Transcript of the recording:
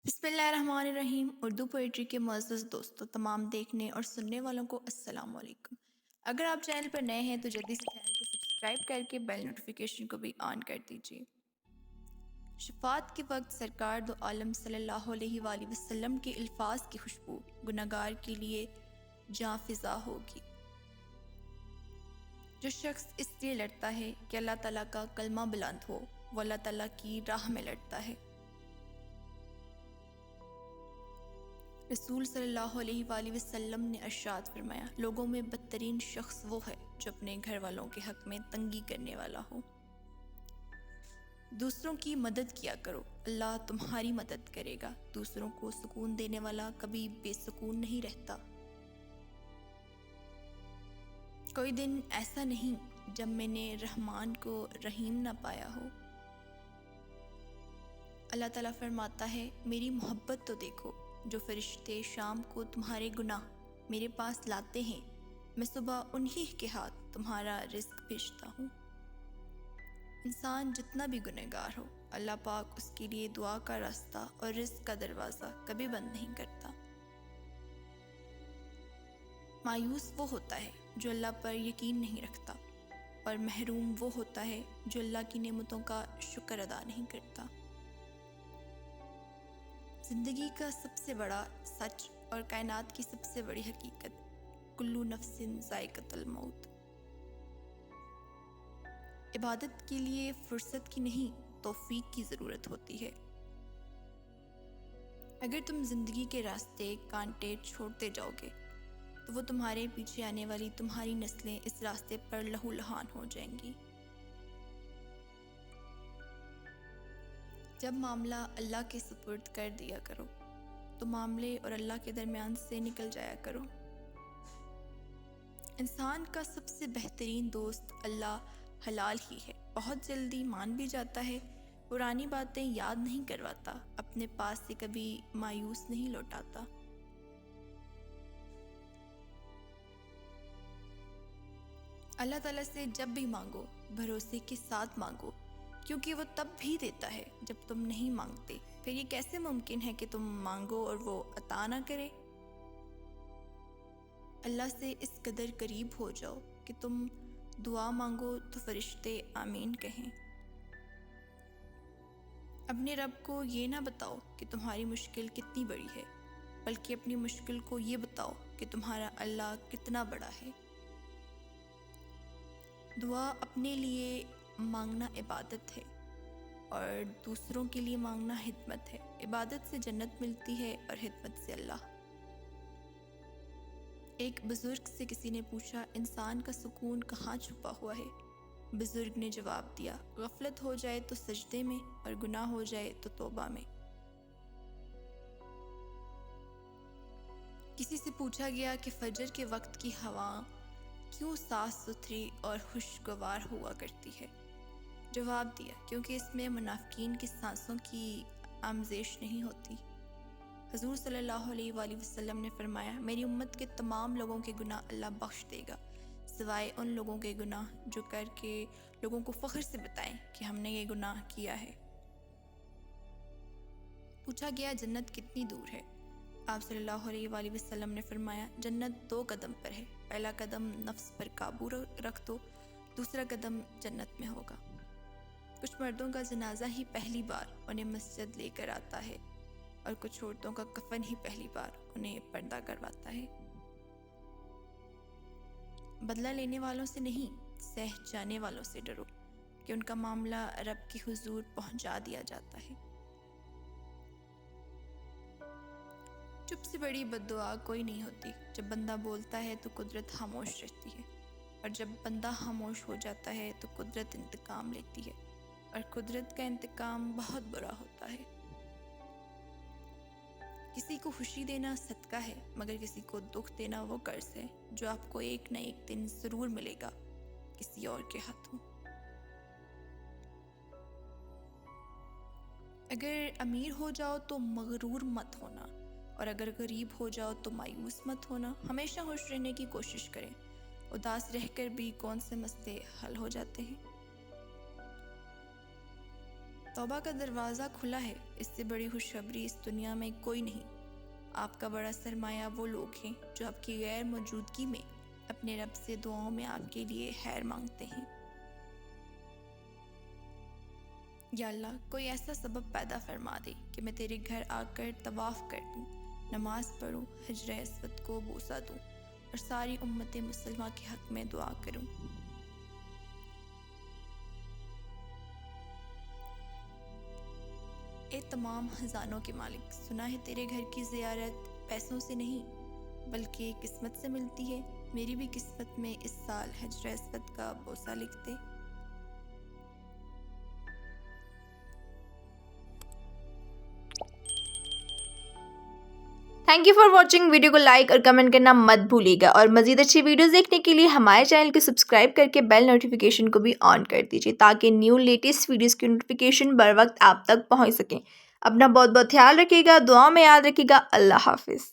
بسم اللہ الرحمن الرحیم۔ اردو پوئٹری کے معزز دوستوں، تمام دیکھنے اور سننے والوں کو السلام علیکم۔ اگر آپ چینل پر نئے ہیں تو جلدی سے چینل کو سبسکرائب کر کے بیل نوٹیفیکیشن کو بھی آن کر دیجیے۔ شفاعت کے وقت سرکار دو عالم صلی اللہ علیہ وآلہ وسلم کے الفاظ کی خوشبو گناہگار کے لیے جاں فضا ہوگی۔ جو شخص اس لیے لڑتا ہے کہ اللہ تعالیٰ کا کلمہ بلند ہو، وہ اللہ تعالیٰ کی راہ میں لڑتا ہے۔ رسول صلی اللہ علیہ وآلہ وسلم نے ارشاد فرمایا، لوگوں میں بدترین شخص وہ ہے جو اپنے گھر والوں کے حق میں تنگی کرنے والا ہو۔ دوسروں کی مدد کیا کرو، اللہ تمہاری مدد کرے گا۔ دوسروں کو سکون دینے والا کبھی بے سکون نہیں رہتا۔ کوئی دن ایسا نہیں جب میں نے رحمان کو رحیم نہ پایا ہو۔ اللہ تعالیٰ فرماتا ہے، میری محبت تو دیکھو، جو فرشتے شام کو تمہارے گناہ میرے پاس لاتے ہیں، میں صبح انہی کے ہاتھ تمہارا رزق بھیجتا ہوں۔ انسان جتنا بھی گنہگار ہو، اللہ پاک اس کے لیے دعا کا راستہ اور رزق کا دروازہ کبھی بند نہیں کرتا۔ مایوس وہ ہوتا ہے جو اللہ پر یقین نہیں رکھتا، اور محروم وہ ہوتا ہے جو اللہ کی نعمتوں کا شکر ادا نہیں کرتا۔ زندگی کا سب سے بڑا سچ اور کائنات کی سب سے بڑی حقیقت، کلو نفس ذائقۃ الموت۔ عبادت کے لیے فرصت کی نہیں، توفیق کی ضرورت ہوتی ہے۔ اگر تم زندگی کے راستے کانٹے چھوڑتے جاؤ گے تو وہ تمہارے پیچھے آنے والی تمہاری نسلیں اس راستے پر لہو لہان ہو جائیں گی۔ جب معاملہ اللہ کے سپرد کر دیا کرو تو معاملے اور اللہ کے درمیان سے نکل جایا کرو۔ انسان کا سب سے بہترین دوست اللہ حلال ہی ہے۔ بہت جلدی مان بھی جاتا ہے، پرانی باتیں یاد نہیں کرواتا، اپنے پاس سے کبھی مایوس نہیں لوٹاتا۔ اللہ تعالیٰ سے جب بھی مانگو بھروسے کے ساتھ مانگو، کیونکہ وہ تب بھی دیتا ہے جب تم نہیں مانگتے۔ پھر یہ کیسے ممکن ہے کہ تم مانگو اور وہ عطا نہ کرے؟ اللہ سے اس قدر قریب ہو جاؤ کہ تم دعا مانگو تو فرشتے آمین کہیں۔ اپنے رب کو یہ نہ بتاؤ کہ تمہاری مشکل کتنی بڑی ہے، بلکہ اپنی مشکل کو یہ بتاؤ کہ تمہارا اللہ کتنا بڑا ہے۔ دعا اپنے لیے مانگنا عبادت ہے اور دوسروں کے لیے مانگنا خدمت ہے۔ عبادت سے جنت ملتی ہے اور خدمت سے اللہ۔ ایک بزرگ سے کسی نے پوچھا، انسان کا سکون کہاں چھپا ہوا ہے؟ بزرگ نے جواب دیا، غفلت ہو جائے تو سجدے میں اور گناہ ہو جائے تو توبہ میں۔ کسی سے پوچھا گیا کہ فجر کے وقت کی ہوا کیوں صاف ستھری اور خوشگوار ہوا کرتی ہے؟ جواب دیا، کیونکہ اس میں منافقین کی سانسوں کی آمیزش نہیں ہوتی۔ حضور صلی اللہ علیہ وآلہ وسلم نے فرمایا، میری امت کے تمام لوگوں کے گناہ اللہ بخش دے گا، سوائے ان لوگوں کے گناہ جو کر کے لوگوں کو فخر سے بتائیں کہ ہم نے یہ گناہ کیا ہے۔ پوچھا گیا، جنت کتنی دور ہے؟ آپ صلی اللہ علیہ وآلہ وسلم نے فرمایا، جنت 2 قدم پر ہے، پہلا قدم نفس پر قابو رکھ دو، دوسرا قدم جنت میں ہوگا۔ کچھ مردوں کا جنازہ ہی پہلی بار انہیں مسجد لے کر آتا ہے اور کچھ عورتوں کا کفن ہی پہلی بار انہیں پردہ کرواتا ہے۔ بدلہ لینے والوں سے نہیں، سہ جانے والوں سے ڈرو کہ ان کا معاملہ رب کے حضور پہنچا دیا جاتا ہے۔ چپ سے بڑی بد دعا کوئی نہیں ہوتی۔ جب بندہ بولتا ہے تو قدرت خاموش رہتی ہے، اور جب بندہ خاموش ہو جاتا ہے تو قدرت انتقام لیتی ہے، اور قدرت کا انتقام بہت برا ہوتا ہے۔ کسی کو خوشی دینا صدقہ ہے، مگر کسی کو دکھ دینا وہ قرض ہے جو آپ کو ایک نہ ایک دن ضرور ملے گا کسی اور کے ہاتھوں۔ اگر امیر ہو جاؤ تو مغرور مت ہونا، اور اگر غریب ہو جاؤ تو مایوس مت ہونا۔ ہمیشہ خوش رہنے کی کوشش کریں، اداس رہ کر بھی کون سے مسئلے حل ہو جاتے ہیں۔ توبہ کا دروازہ کھلا ہے، اس سے بڑی خوشخبری اس دنیا میں کوئی نہیں۔ آپ کا بڑا سرمایہ وہ لوگ ہیں جو آپ کی غیر موجودگی میں اپنے رب سے دعاؤں میں آپ کے لیے خیر مانگتے ہیں۔ یا اللہ، کوئی ایسا سبب پیدا فرما دے کہ میں تیرے گھر آ کر طواف کر دوں، نماز پڑھوں، حجر اسود کو بوسہ دوں اور ساری امت مسلمہ کے حق میں دعا کروں۔ اے تمام خزانوں کے مالک، سنا ہے تیرے گھر کی زیارت پیسوں سے نہیں بلکہ قسمت سے ملتی ہے۔ میری بھی قسمت میں اس سال حجر اسود کا بوسہ لکھ دے۔ Thank you for watching, video کو لائک اور کمنٹ کرنا مت بھولیے گا، اور مزید اچھی ویڈیوز دیکھنے کے لیے ہمارے چینل کو سبسکرائب کر کے بیل نوٹیفیکیشن کو بھی آن کر دیجیے تاکہ نیو لیٹسٹ ویڈیوز کی نوٹیفیکیشن بر وقت آپ تک پہنچ سکیں۔ اپنا بہت بہت خیال رکھیے گا، دعاؤں میں یاد رکھیے گا۔ اللہ حافظ۔